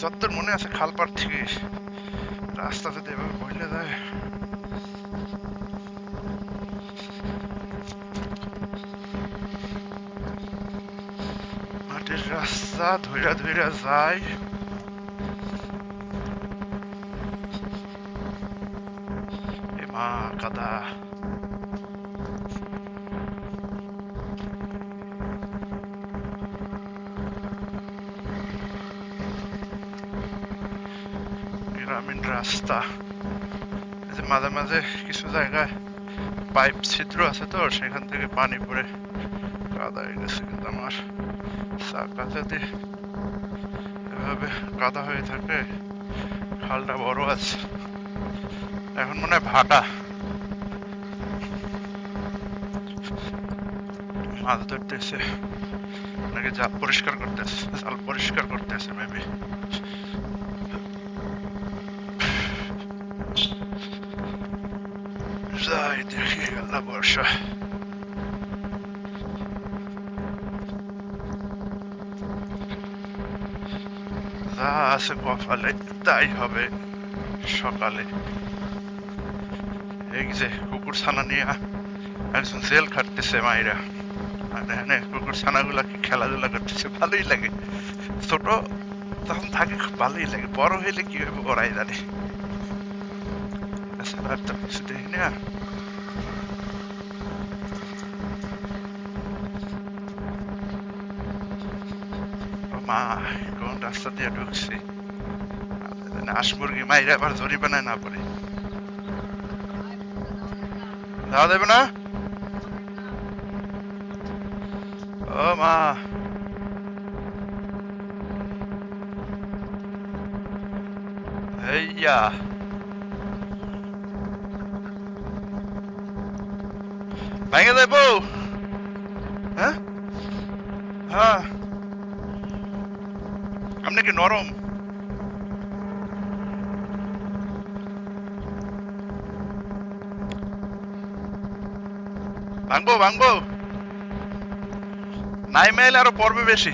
যতদূর মনে আছে খালপাড় থেকে রাস্তা যদি এভাবে বইলে যায়, মাটির রাস্তা ধইরা ধইরা যায়। এ মা কাদা, গ্রামীণ রাস্তা। মাঝে মাঝে কিছু জায়গায় পাইপ ছিদ্র আছে, তো সেখান থেকে পানি পড়ে কাদা হয়ে গেছে। কিন্তু আমার চাকা যদি এভাবে কাদা হয়ে থাকে, খালটা বড় আছে, এখন মনে হয় ভাটা। মাছ ধরতেছে নাকি জাল পরিষ্কার করতেছে? জাল পরিষ্কার করতেছে মেবি। যাই দেখি, আল্লাহ বর্ষা। যা আছে কপালে তাই হবে সকালে। এই যে কুকুর ছানা নিয়ে একজন জেল খাটতেছে মাইরা, আর এখানে কুকুর ছানাগুলা কি খেলাধুলা করতেছে, ভালোই লাগে। ছোট তখন থাকে খুব ভালোই লাগে, বড় হইলে কি হবে ওরাই জানে। আর তো কিছু দেখি না। ও মা, কোন রাস্তা দিয়ে ঢুকছি? হাঁস মুরগি মাইরে আবার জরিমানায় না পড়ে। যাওয়া দেবে না? ও মা, হেইয়া ভেঙে দেবো। হ্যাঁ হ্যাঁ, আপনি কি নরম? ভাঙবো ভাঙবো, নাই মেলে আরো পড়বে বেশি।